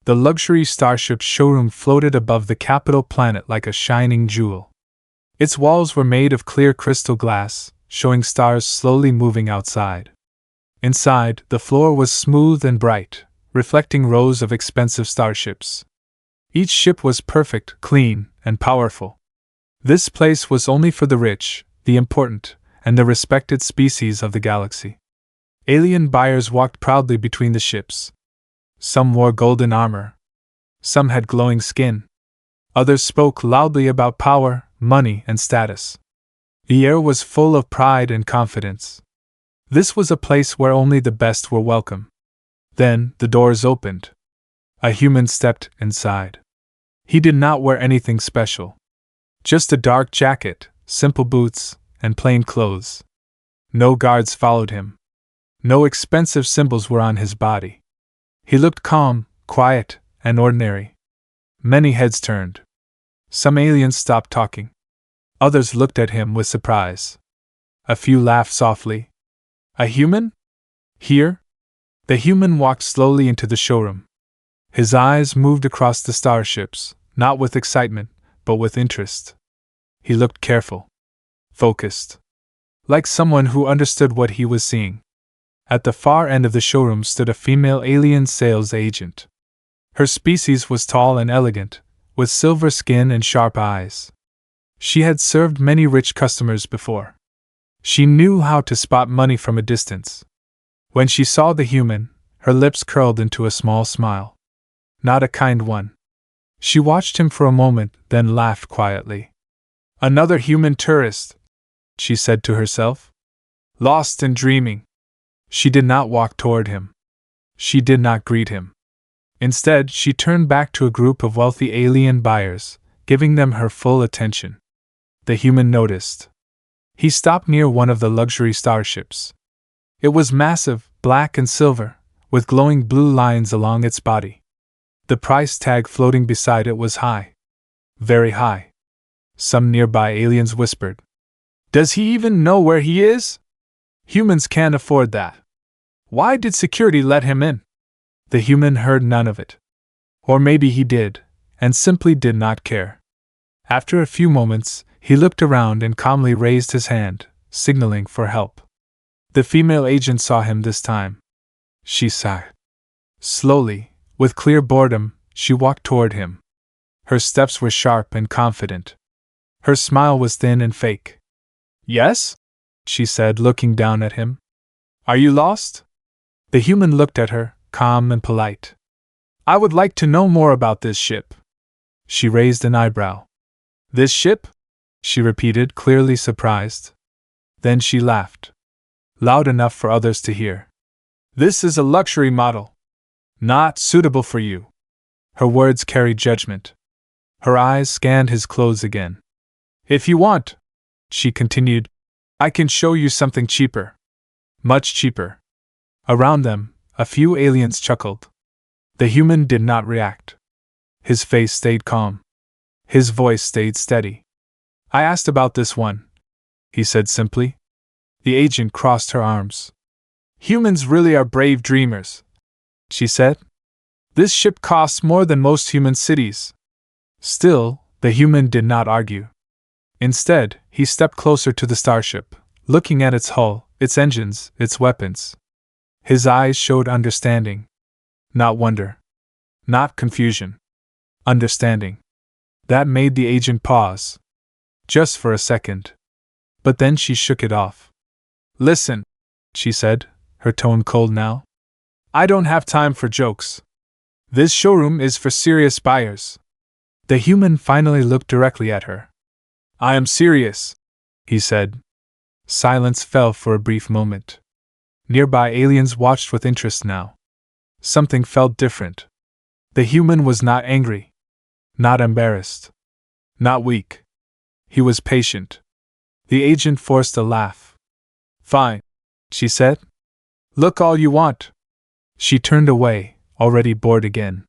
The luxury Starship Showroom floated above the capital planet like a shining jewel. Its walls were made of clear crystal glass, showing stars slowly moving outside. Inside, the floor was smooth and bright, reflecting rows of expensive starships. Each ship was perfect, clean, and powerful. This place was only for the rich, the important, and the respected species of the galaxy. Alien buyers walked proudly between the ships. Some wore golden armor. Some had glowing skin. Others spoke loudly about power, money, and status. The air was full of pride and confidence. This was a place where only the best were welcome. Then the doors opened. A human stepped inside. He did not wear anything special. Just a dark jacket, simple boots, and plain clothes. No guards followed him. No expensive symbols were on his body. He looked calm, quiet, and ordinary. Many heads turned. Some aliens stopped talking. Others looked at him with surprise. A few laughed softly. A human? Here? The human walked slowly into the showroom. His eyes moved across the starships, not with excitement, but with interest. He looked careful. Focused. Like someone who understood what he was seeing. At the far end of the showroom stood a female alien sales agent. Her species was tall and elegant, with silver skin and sharp eyes. She had served many rich customers before. She knew how to spot money from a distance. When she saw the human, her lips curled into a small smile. Not a kind one. She watched him for a moment, then laughed quietly. Another human tourist, she said to herself. Lost and dreaming. She did not walk toward him. She did not greet him. Instead, she turned back to a group of wealthy alien buyers, giving them her full attention. The human noticed. He stopped near one of the luxury starships. It was massive, black and silver, with glowing blue lines along its body. The price tag floating beside it was high. Very high. Some nearby aliens whispered. Does he even know where he is? Humans can't afford that. Why did security let him in? The human heard none of it. Or maybe he did, and simply did not care. After a few moments, he looked around and calmly raised his hand, signaling for help. The female agent saw him this time. She sighed. Slowly, with clear boredom, she walked toward him. Her steps were sharp and confident. Her smile was thin and fake. Yes? She said, looking down at him. Are you lost? The human looked at her, calm and polite. I would like to know more about this ship. She raised an eyebrow. This ship? She repeated, clearly surprised. Then she laughed. Loud enough for others to hear. This is a luxury model. Not suitable for you. Her words carried judgment. Her eyes scanned his clothes again. If you want, she continued, I can show you something cheaper. Much cheaper. Around them, a few aliens chuckled. The human did not react. His face stayed calm. His voice stayed steady. I asked about this one, he said simply. The agent crossed her arms. Humans really are brave dreamers, she said. This ship costs more than most human cities. Still, the human did not argue. Instead, he stepped closer to the starship, looking at its hull, its engines, its weapons. His eyes showed understanding. Not wonder. Not confusion. Understanding. That made the agent pause. Just for a second. But then she shook it off. Listen, she said, her tone cold now. I don't have time for jokes. This showroom is for serious buyers. The human finally looked directly at her. I am serious, he said. Silence fell for a brief moment. Nearby aliens watched with interest now. Something felt different. The human was not angry. Not embarrassed. Not weak. He was patient. The agent forced a laugh. Fine, she said. Look all you want. She turned away, already bored again.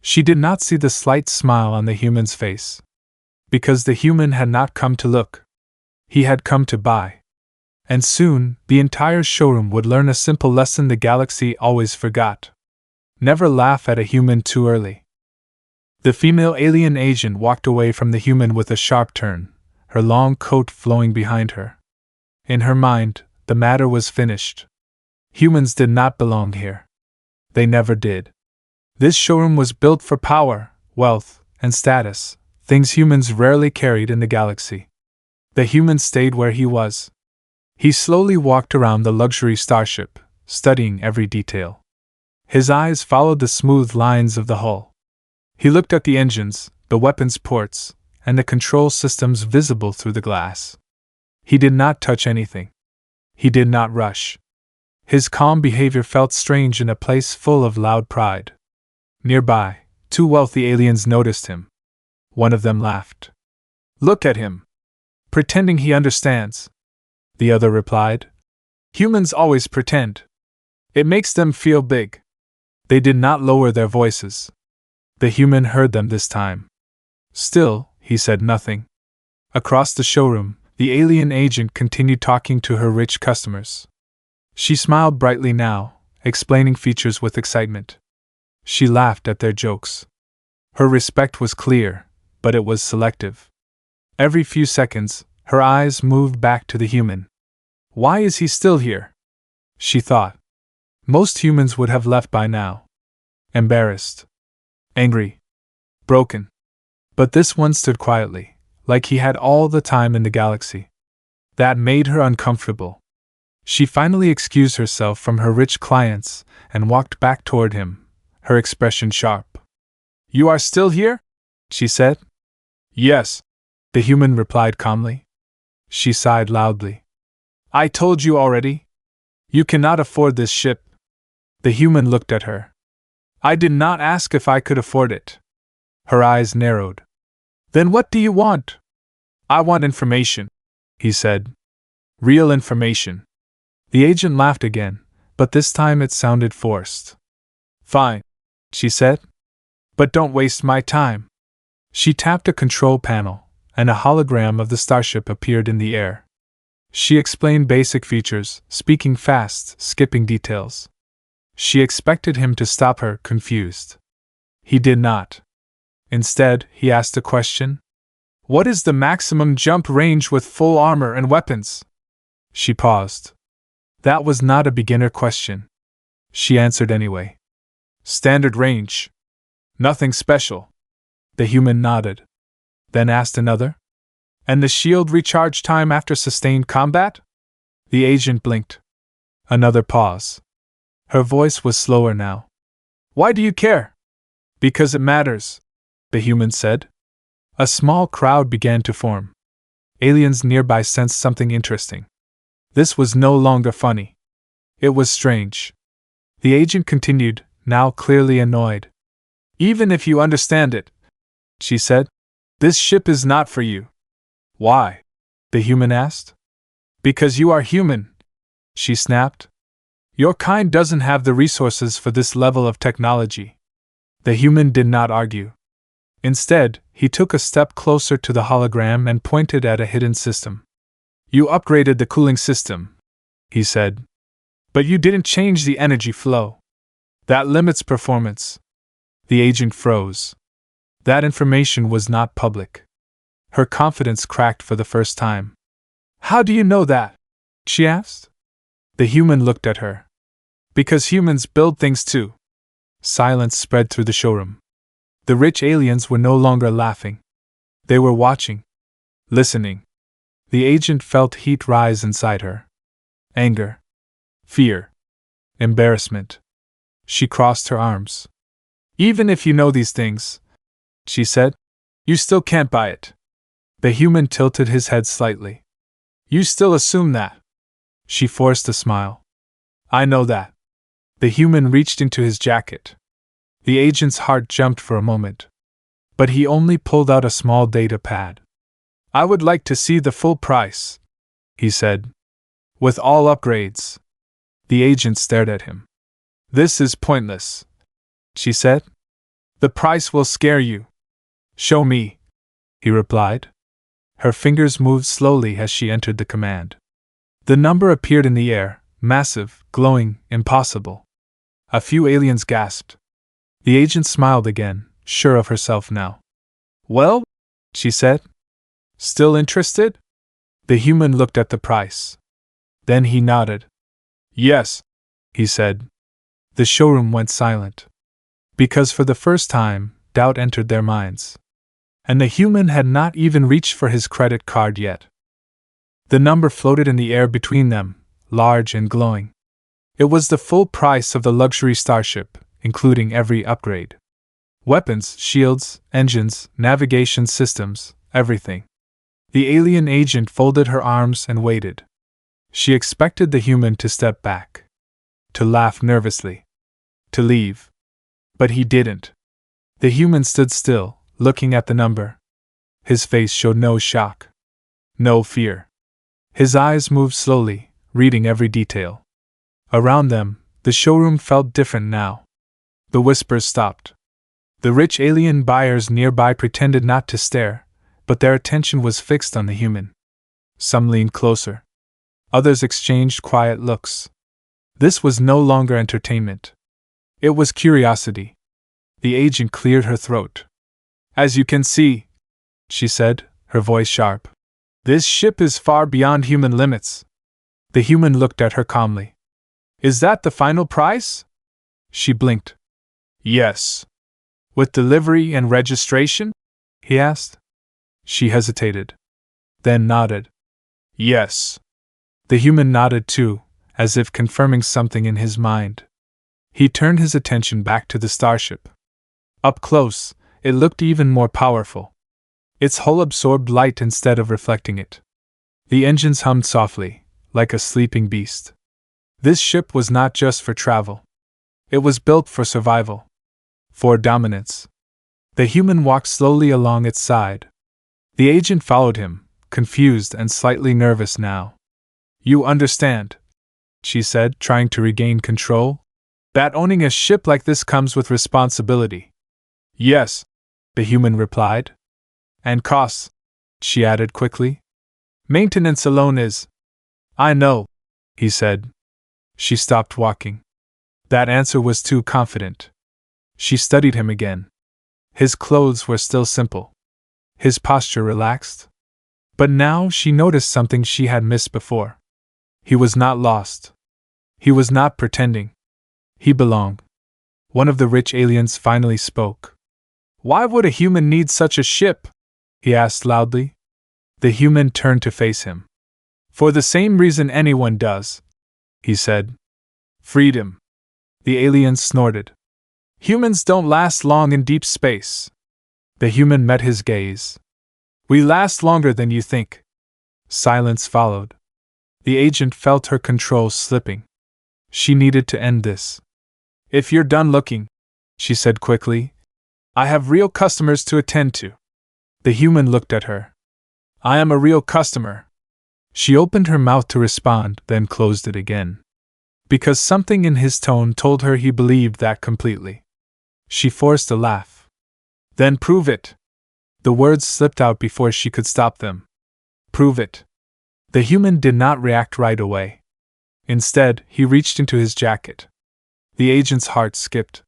She did not see the slight smile on the human's face. Because the human had not come to look. He had come to buy. And soon, the entire showroom would learn a simple lesson the galaxy always forgot. Never laugh at a human too early. The female alien agent walked away from the human with a sharp turn, her long coat flowing behind her. In her mind, the matter was finished. Humans did not belong here. They never did. This showroom was built for power, wealth, and status, things humans rarely carried in the galaxy. The human stayed where he was. He slowly walked around the luxury starship, studying every detail. His eyes followed the smooth lines of the hull. He looked at the engines, the weapons ports, and the control systems visible through the glass. He did not touch anything. He did not rush. His calm behavior felt strange in a place full of loud pride. Nearby, two wealthy aliens noticed him. One of them laughed. "Look at him. Pretending he understands." The other replied. "Humans always pretend. It makes them feel big." They did not lower their voices. The human heard them this time. Still, he said nothing. Across the showroom, the alien agent continued talking to her rich customers. She smiled brightly now, explaining features with excitement. She laughed at their jokes. Her respect was clear, but it was selective. Every few seconds, her eyes moved back to the human. Why is he still here? She thought. Most humans would have left by now. Embarrassed. Angry. Broken. But this one stood quietly, like he had all the time in the galaxy. That made her uncomfortable. She finally excused herself from her rich clients and walked back toward him, her expression sharp. "You are still here?" she said. "Yes," the human replied calmly. She sighed loudly. "I told you already. You cannot afford this ship." The human looked at her. "I did not ask if I could afford it." Her eyes narrowed. "Then what do you want?" "I want information," he said. "Real information." The agent laughed again, but this time it sounded forced. "Fine," she said. "But don't waste my time." She tapped a control panel, and a hologram of the starship appeared in the air. She explained basic features, speaking fast, skipping details. She expected him to stop her, confused. He did not. Instead, he asked a question. "What is the maximum jump range with full armor and weapons?" She paused. That was not a beginner question. She answered anyway. "Standard range. Nothing special." The human nodded. Then asked another. "And the shield recharge time after sustained combat?" The agent blinked. Another pause. Her voice was slower now. "Why do you care?" "Because it matters," the human said. A small crowd began to form. Aliens nearby sensed something interesting. This was no longer funny. It was strange. The agent continued, now clearly annoyed. "Even if you understand it," she said, "this ship is not for you." "Why?" the human asked. "Because you are human," she snapped. "Your kind doesn't have the resources for this level of technology." The human did not argue. Instead, he took a step closer to the hologram and pointed at a hidden system. "You upgraded the cooling system," he said. "But you didn't change the energy flow. That limits performance." The agent froze. That information was not public. Her confidence cracked for the first time. "How do you know that?" she asked. The human looked at her. "Because humans build things too." Silence spread through the showroom. The rich aliens were no longer laughing. They were watching. Listening. The agent felt heat rise inside her. Anger. Fear. Embarrassment. She crossed her arms. "Even if you know these things," she said, "you still can't buy it." The human tilted his head slightly. "You still assume that." She forced a smile. "I know that." The human reached into his jacket. The agent's heart jumped for a moment. But he only pulled out a small data pad. "I would like to see the full price," he said. "With all upgrades." The agent stared at him. "This is pointless," she said. "The price will scare you." "Show me," he replied. Her fingers moved slowly as she entered the command. The number appeared in the air, massive, glowing, impossible. A few aliens gasped. The agent smiled again, sure of herself now. Well? She said. Still interested? The human looked at the price. Then he nodded. Yes, he said. The showroom went silent. Because for the first time, doubt entered their minds. And the human had not even reached for his credit card yet. The number floated in the air between them, large and glowing. It was the full price of the luxury starship, including every upgrade. Weapons, shields, engines, navigation systems, everything. The alien agent folded her arms and waited. She expected the human to step back, to laugh nervously, to leave. But he didn't. The human stood still, looking at the number. His face showed no shock, no fear. His eyes moved slowly, reading every detail. Around them, the showroom felt different now. The whispers stopped. The rich alien buyers nearby pretended not to stare, but their attention was fixed on the human. Some leaned closer. Others exchanged quiet looks. This was no longer entertainment. It was curiosity. The agent cleared her throat. As you can see, she said, her voice sharp, this ship is far beyond human limits. The human looked at her calmly. Is that the final price? She blinked. Yes. With delivery and registration? He asked. She hesitated. Then nodded. Yes. The human nodded too, as if confirming something in his mind. He turned his attention back to the starship. Up close, it looked even more powerful. Its hull absorbed light instead of reflecting it. The engines hummed softly, like a sleeping beast. This ship was not just for travel. It was built for survival. For dominance. The human walked slowly along its side. The agent followed him, confused and slightly nervous now. You understand, she said, trying to regain control, that owning a ship like this comes with responsibility. Yes, the human replied. And costs, she added quickly. Maintenance alone is. I know, he said. She stopped walking. That answer was too confident. She studied him again. His clothes were still simple. His posture relaxed. But now she noticed something she had missed before. He was not lost. He was not pretending. He belonged. One of the rich aliens finally spoke. Why would a human need such a ship? He asked loudly. The human turned to face him. For the same reason anyone does, he said. Freedom. The alien snorted. Humans don't last long in deep space. The human met his gaze. We last longer than you think. Silence followed. The agent felt her control slipping. She needed to end this. If you're done looking, she said quickly, I have real customers to attend to. The human looked at her. I am a real customer. She opened her mouth to respond, then closed it again. Because something in his tone told her he believed that completely. She forced a laugh. Then prove it. The words slipped out before she could stop them. Prove it. The human did not react right away. Instead, he reached into his jacket. The agent's heart skipped.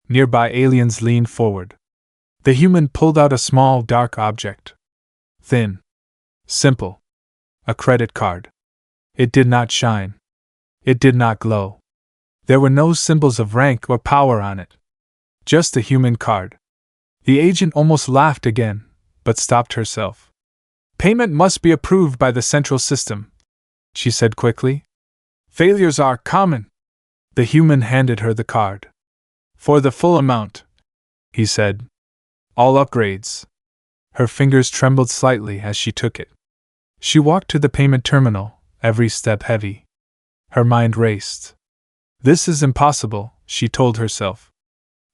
Nearby aliens leaned forward. The human pulled out a small, dark object. Thin. Simple. A credit card. It did not shine. It did not glow. There were no symbols of rank or power on it. Just a human card. The agent almost laughed again, but stopped herself. Payment must be approved by the central system, she said quickly. Failures are common. The human handed her the card. For the full amount, he said. All upgrades. Her fingers trembled slightly as she took it. She walked to the payment terminal, every step heavy. Her mind raced. This is impossible, she told herself.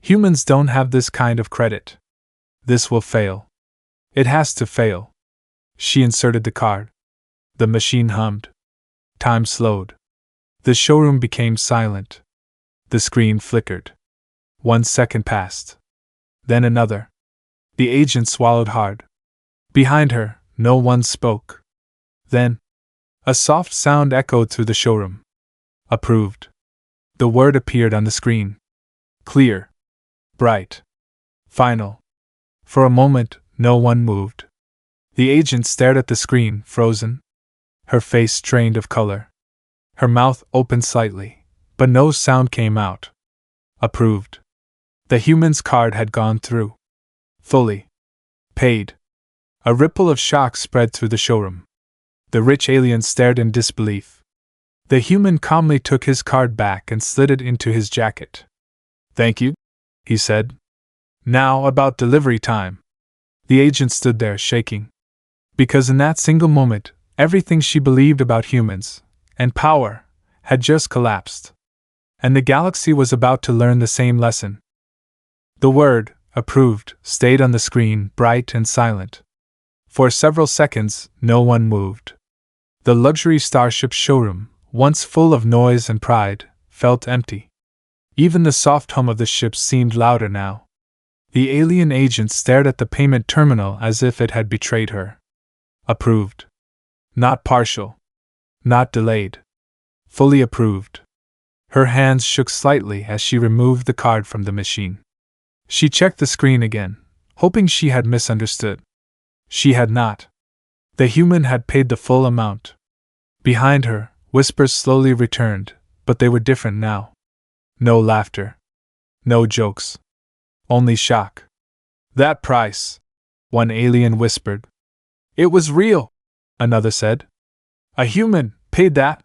Humans don't have this kind of credit. This will fail. It has to fail. She inserted the card. The machine hummed. Time slowed. The showroom became silent. The screen flickered. 1 second passed. Then another. The agent swallowed hard. Behind her, no one spoke. Then, a soft sound echoed through the showroom. Approved. The word appeared on the screen. Clear. bright. Final. For a moment, no one moved. The agent stared at the screen, frozen. Her face strained of color. Her mouth opened slightly, but no sound came out. Approved. The human's card had gone through. Fully. Paid. A ripple of shock spread through the showroom. The rich alien stared in disbelief. The human calmly took his card back and slid it into his jacket. "Thank you," he said. "Now about delivery time." The agent stood there, shaking. Because in that single moment, everything she believed about humans, and power, had just collapsed. And the galaxy was about to learn the same lesson. The word, approved, stayed on the screen, bright and silent. For several seconds, no one moved. The luxury Starship Showroom, once full of noise and pride, felt empty. Even the soft hum of the ship seemed louder now. The alien agent stared at the payment terminal as if it had betrayed her. Approved. Not partial. Not delayed. Fully approved. Her hands shook slightly as she removed the card from the machine. She checked the screen again, hoping she had misunderstood. She had not. The human had paid the full amount. Behind her, whispers slowly returned, but they were different now. No laughter. No jokes. Only shock. "That price," one alien whispered. "It was real," another said. "A human paid that."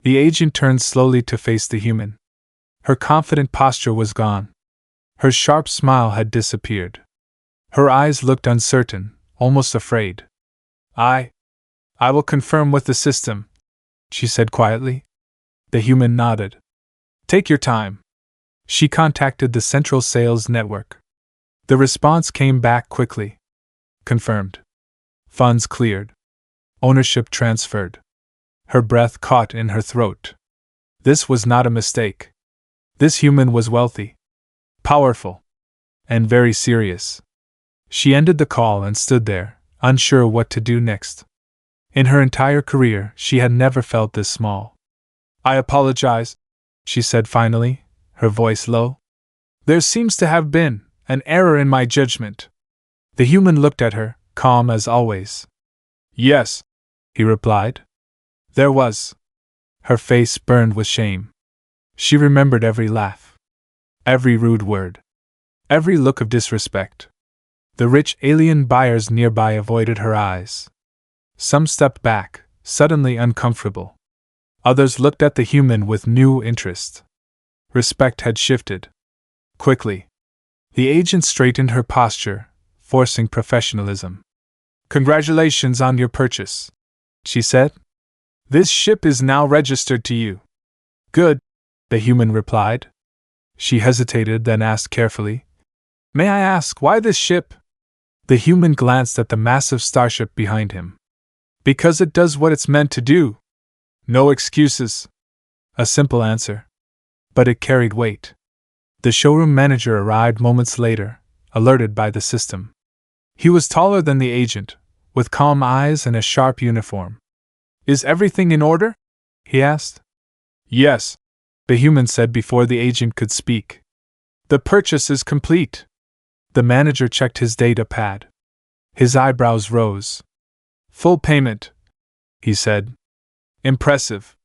The agent turned slowly to face the human. Her confident posture was gone. Her sharp smile had disappeared. Her eyes looked uncertain, almost afraid. I will confirm with the system," she said quietly. The human nodded. "Take your time." She contacted the Central Sales Network. The response came back quickly. Confirmed. Funds cleared. Ownership transferred. Her breath caught in her throat. This was not a mistake. This human was wealthy, powerful, and very serious. She ended the call and stood there, unsure what to do next. In her entire career, she had never felt this small. "I apologize," she said finally, her voice low. "There seems to have been an error in my judgment." The human looked at her, calm as always. "Yes," he replied. "There was." Her face burned with shame. She remembered every laugh, every rude word, every look of disrespect. The rich alien buyers nearby avoided her eyes. Some stepped back, suddenly uncomfortable. Others looked at the human with new interest. Respect had shifted. Quickly. The agent straightened her posture, forcing professionalism. "Congratulations on your purchase," she said. "This ship is now registered to you." "Good," the human replied. She hesitated, then asked carefully, "May I ask why this ship?" The human glanced at the massive starship behind him. "Because it does what it's meant to do. No excuses." A simple answer. But it carried weight. The showroom manager arrived moments later, alerted by the system. He was taller than the agent, with calm eyes and a sharp uniform. "Is everything in order?" he asked. "Yes," the human said before the agent could speak. "The purchase is complete." The manager checked his data pad. His eyebrows rose. "Full payment," he said. "Impressive."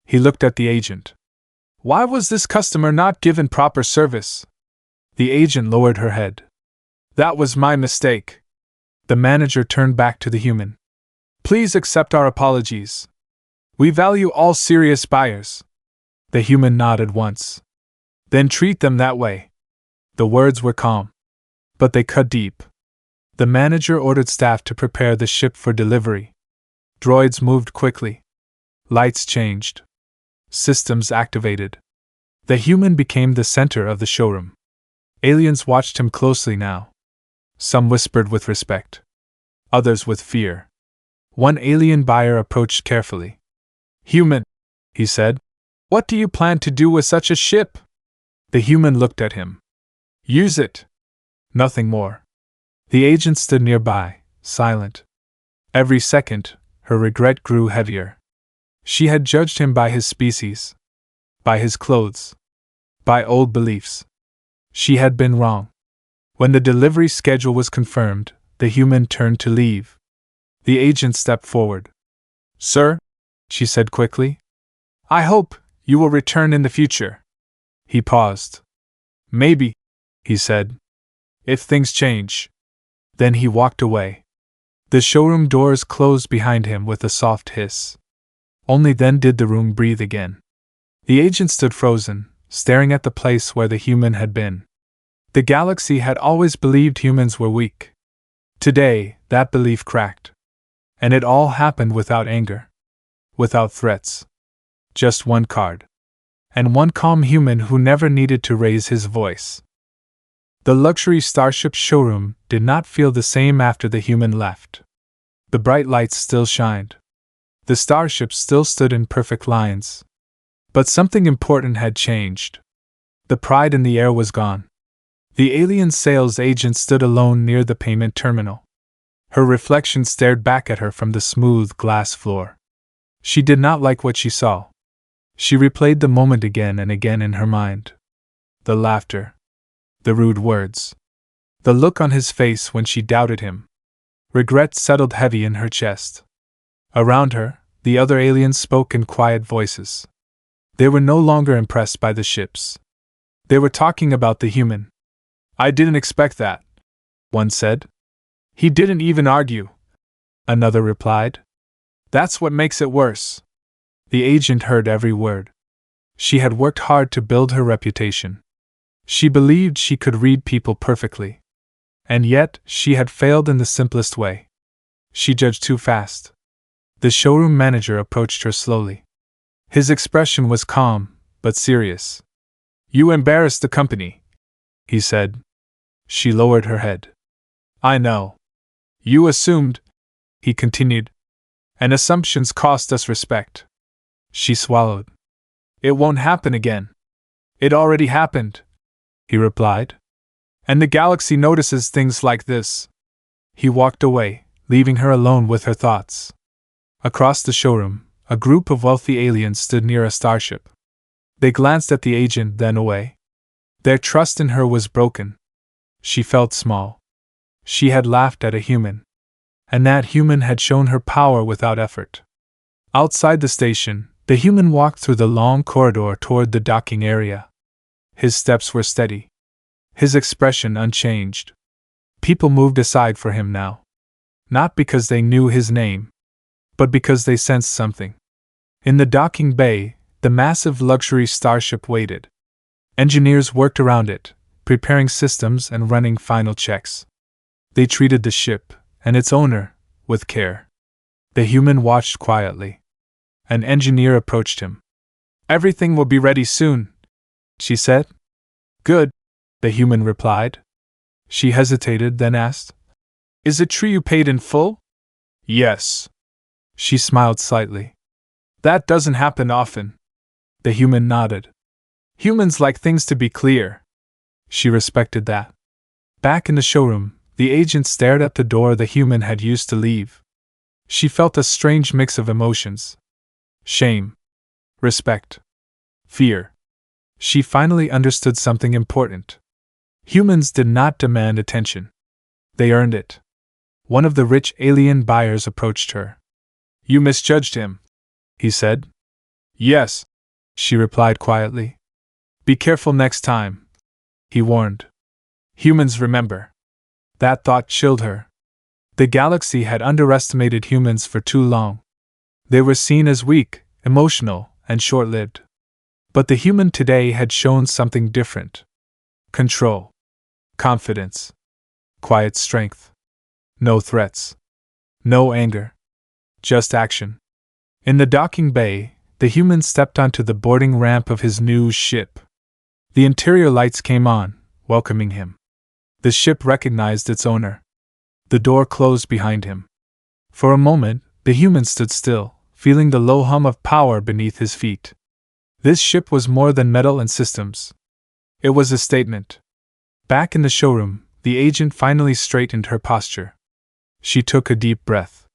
He looked at the agent. "Why was this customer not given proper service?" The agent lowered her head. "That was my mistake." The manager turned back to the human. "Please accept our apologies. We value all serious buyers." The human nodded once. "Then treat them that way." The words were calm, but they cut deep. The manager ordered staff to prepare the ship for delivery. Droids moved quickly. Lights changed. Systems activated. The human became the center of the showroom. Aliens watched him closely now. Some whispered with respect. Others with fear. One alien buyer approached carefully. "Human," he said, "what do you plan to do with such a ship?" The human looked at him. "Use it." Nothing more. The agent stood nearby, silent. Every second, her regret grew heavier. She had judged him by his species, by his clothes, by old beliefs. She had been wrong. When the delivery schedule was confirmed, the human turned to leave. The agent stepped forward. "Sir," she said quickly, "I hope you will return in the future." He paused. "Maybe," he said, "if things change." Then he walked away. The showroom doors closed behind him with a soft hiss. Only then did the room breathe again. The agent stood frozen, staring at the place where the human had been. The galaxy had always believed humans were weak. Today, that belief cracked. And it all happened without anger. Without threats. Just one card. And one calm human who never needed to raise his voice. The luxury Starship Showroom did not feel the same after the human left. The bright lights still shined. The starship still stood in perfect lines. But something important had changed. The pride in the air was gone. The alien sales agent stood alone near the payment terminal. Her reflection stared back at her from the smooth glass floor. She did not like what she saw. She replayed the moment again and again in her mind. The laughter. The rude words. The look on his face when she doubted him. Regret settled heavy in her chest. Around her, the other aliens spoke in quiet voices. They were no longer impressed by the ships. They were talking about the human. "I didn't expect that," one said. "He didn't even argue," another replied. "That's what makes it worse." The agent heard every word. She had worked hard to build her reputation. She believed she could read people perfectly. And yet, she had failed in the simplest way. She judged too fast. The showroom manager approached her slowly. His expression was calm, but serious. "You embarrassed the company," he said. She lowered her head. "I know. You assumed," he continued. "And assumptions cost us respect." She swallowed. "It won't happen again." "It already happened," he replied. "And the galaxy notices things like this." He walked away, leaving her alone with her thoughts. Across the showroom, a group of wealthy aliens stood near a starship. They glanced at the agent, then away. Their trust in her was broken. She felt small. She had laughed at a human. And that human had shown her power without effort. Outside the station, the human walked through the long corridor toward the docking area. His steps were steady. His expression unchanged. People moved aside for him now. Not because they knew his name, but because they sensed something. In the docking bay, the massive luxury starship waited. Engineers worked around it, preparing systems and running final checks. They treated the ship, and its owner, with care. The human watched quietly. An engineer approached him. "Everything will be ready soon," she said. "Good," the human replied. She hesitated, then asked, "Is it true you paid in full?" "Yes." She smiled slightly. "That doesn't happen often." The human nodded. "Humans like things to be clear." She respected that. Back in the showroom, the agent stared at the door the human had used to leave. She felt a strange mix of emotions. Shame. Respect. Fear. She finally understood something important. Humans did not demand attention. They earned it. One of the rich alien buyers approached her. "You misjudged him," he said. "Yes," she replied quietly. "Be careful next time," he warned. "Humans remember." That thought chilled her. The galaxy had underestimated humans for too long. They were seen as weak, emotional, and short-lived. But the human today had shown something different. Control. Confidence. Quiet strength. No threats. No anger. Just action. In the docking bay, the human stepped onto the boarding ramp of his new ship. The interior lights came on, welcoming him. The ship recognized its owner. The door closed behind him. For a moment, the human stood still, feeling the low hum of power beneath his feet. This ship was more than metal and systems. It was a statement. Back in the showroom, the agent finally straightened her posture. She took a deep breath.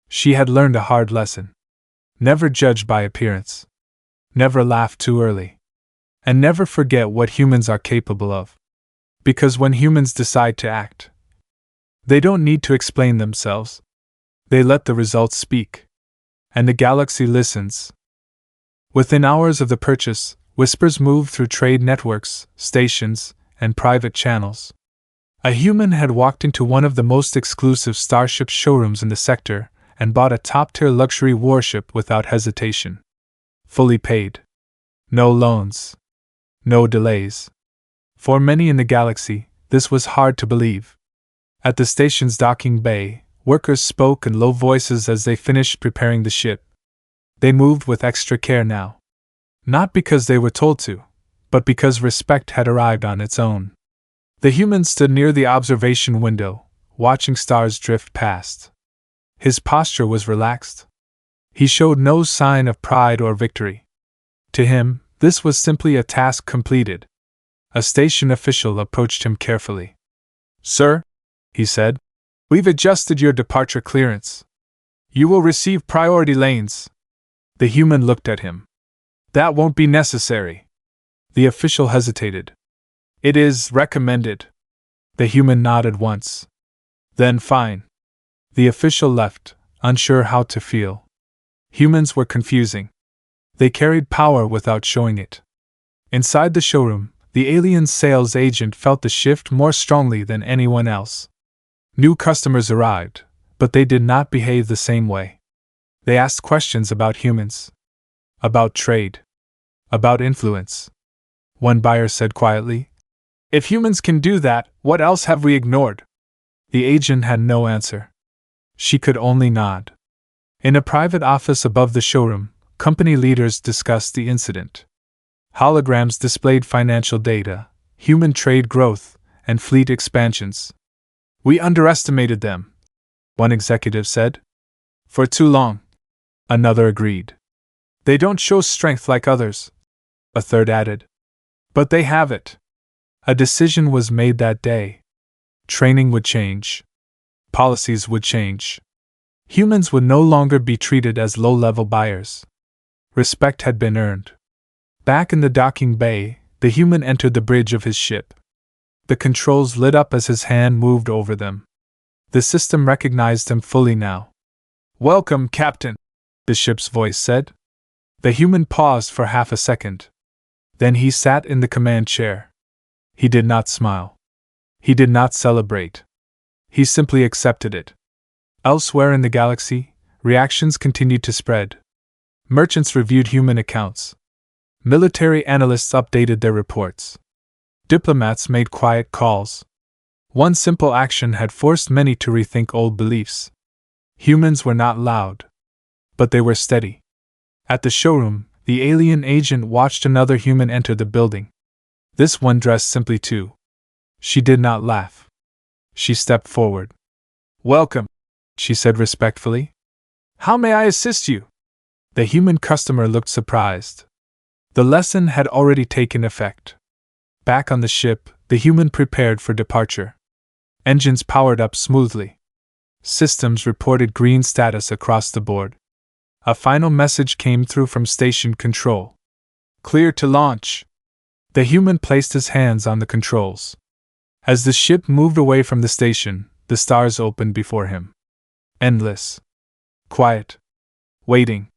She had learned a hard lesson. Never judge by appearance. Never laugh too early. And never forget what humans are capable of. Because when humans decide to act, they don't need to explain themselves. They let the results speak. And the galaxy listens. Within hours of the purchase, whispers moved through trade networks, stations, and private channels. A human had walked into one of the most exclusive Starship showrooms in the sector and bought a top-tier luxury warship without hesitation. Fully paid. No loans. No delays. For many in the galaxy, this was hard to believe. At the station's docking bay, workers spoke in low voices as they finished preparing the ship. They moved with extra care now. Not because they were told to, but because respect had arrived on its own. The human stood near the observation window, watching stars drift past. His posture was relaxed. He showed no sign of pride or victory. To him, this was simply a task completed. A station official approached him carefully. "Sir," he said, "we've adjusted your departure clearance. You will receive priority lanes." The human looked at him. "That won't be necessary." The official hesitated. "It is recommended." The human nodded once. "Then fine." The official left, unsure how to feel. Humans were confusing. They carried power without showing it. Inside the showroom, the alien sales agent felt the shift more strongly than anyone else. New customers arrived, but they did not behave the same way. They asked questions about humans. About trade. About influence. One buyer said quietly, "If humans can do that, what else have we ignored?" The agent had no answer. She could only nod. In a private office above the showroom, company leaders discussed the incident. Holograms displayed financial data, human trade growth, and fleet expansions. "We underestimated them," one executive said. "For too long," another agreed. "They don't show strength like others," a third added. "But they have it." A decision was made that day. Training would change. Policies would change. Humans would no longer be treated as low-level buyers. Respect had been earned. Back in the docking bay, the human entered the bridge of his ship. The controls lit up as his hand moved over them. The system recognized him fully now. "Welcome, Captain," the ship's voice said. The human paused for half a second. Then he sat in the command chair. He did not smile. He did not celebrate. He simply accepted it. Elsewhere in the galaxy, reactions continued to spread. Merchants reviewed human accounts. Military analysts updated their reports. Diplomats made quiet calls. One simple action had forced many to rethink old beliefs. Humans were not loud, but they were steady. At the showroom, the alien agent watched another human enter the building. This one dressed simply too. She did not laugh. She stepped forward. "Welcome," she said respectfully. "How may I assist you?" The human customer looked surprised. The lesson had already taken effect. Back on the ship, the human prepared for departure. Engines powered up smoothly. Systems reported green status across the board. A final message came through from station control. "Clear to launch." The human placed his hands on the controls. As the ship moved away from the station, the stars opened before him. Endless. Quiet. Waiting.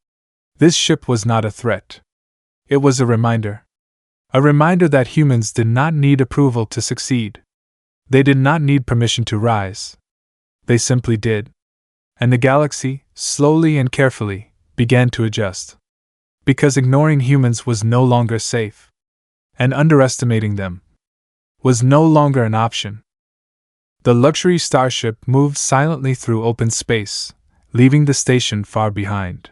This ship was not a threat. It was a reminder. A reminder that humans did not need approval to succeed. They did not need permission to rise. They simply did. And the galaxy, slowly and carefully, began to adjust. Because ignoring humans was no longer safe. And underestimating them was no longer an option. The luxury starship moved silently through open space, leaving the station far behind.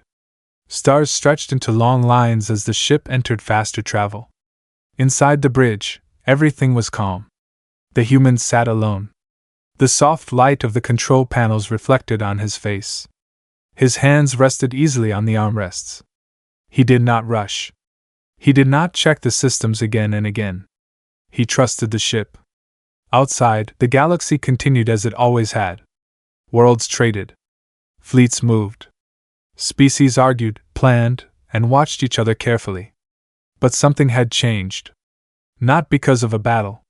Stars stretched into long lines as the ship entered faster travel. Inside the bridge, everything was calm. The human sat alone. The soft light of the control panels reflected on his face. His hands rested easily on the armrests. He did not rush. He did not check the systems again and again. He trusted the ship. Outside, the galaxy continued as it always had. Worlds traded. Fleets moved. Species argued, planned, and watched each other carefully. But something had changed. Not because of a battle.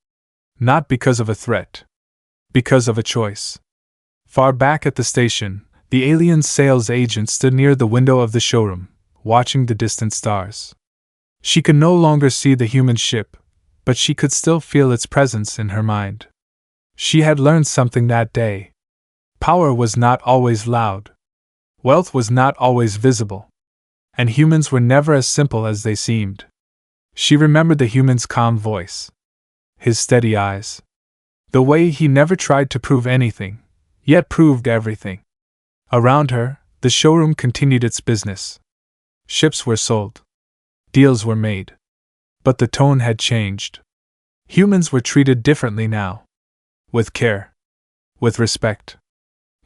Not because of a threat. Because of a choice. Far back at the station, the alien sales agent stood near the window of the showroom, watching the distant stars. She could no longer see the human ship, but she could still feel its presence in her mind. She had learned something that day. Power was not always loud. Wealth was not always visible. And humans were never as simple as they seemed. She remembered the human's calm voice. His steady eyes. The way he never tried to prove anything, yet proved everything. Around her, the showroom continued its business. Ships were sold. Deals were made. But the tone had changed. Humans were treated differently now. With care. With respect.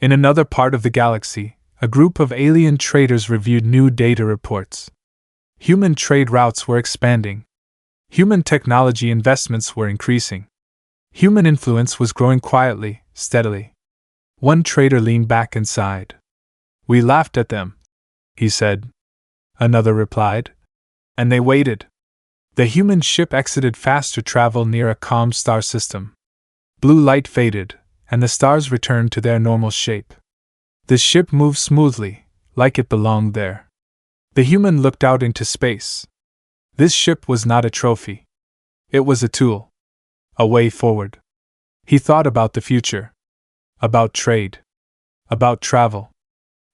In another part of the galaxy, a group of alien traders reviewed new data reports. Human trade routes were expanding. Human technology investments were increasing. Human influence was growing quietly, steadily. One trader leaned back and sighed. "We laughed at them," he said. Another replied. And they waited. The human ship exited fast to travel near a calm star system. Blue light faded, and the stars returned to their normal shape. The ship moved smoothly, like it belonged there. The human looked out into space. This ship was not a trophy. It was a tool. A way forward. He thought about the future. About trade. About travel.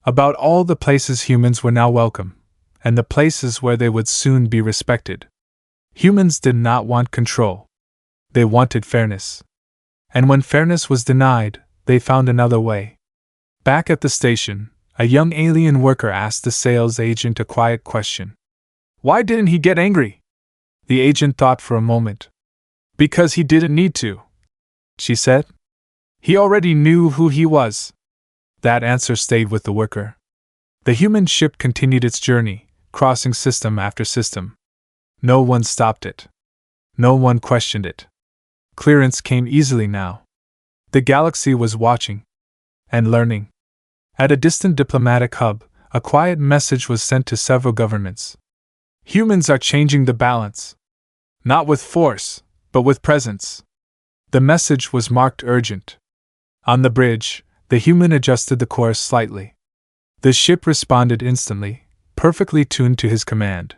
About all the places humans were now welcome, and the places where they would soon be respected. Humans did not want control. They wanted fairness. And when fairness was denied, they found another way. Back at the station, a young alien worker asked the sales agent a quiet question. "Why didn't he get angry?" The agent thought for a moment. "Because he didn't need to," she said. "He already knew who he was." That answer stayed with the worker. The human ship continued its journey, crossing system after system. No one stopped it. No one questioned it. Clearance came easily now. The galaxy was watching. And learning. At a distant diplomatic hub, a quiet message was sent to several governments. Humans are changing the balance. Not with force, but with presence. The message was marked urgent. On the bridge, the human adjusted the course slightly. The ship responded instantly, perfectly tuned to his command.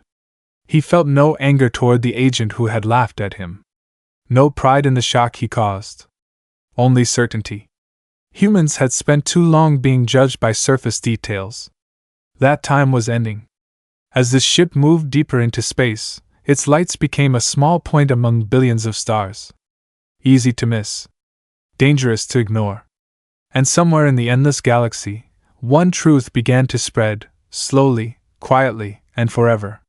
He felt no anger toward the agent who had laughed at him. No pride in the shock he caused. Only certainty. Humans had spent too long being judged by surface details. That time was ending. As the ship moved deeper into space, its lights became a small point among billions of stars. Easy to miss. Dangerous to ignore. And somewhere in the endless galaxy, one truth began to spread, slowly, quietly, and forever.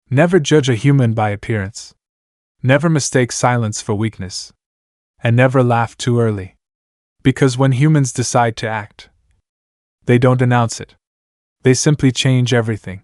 Never judge a human by appearance. Never mistake silence for weakness. And never laugh too early. Because when humans decide to act, they don't announce it. They simply change everything.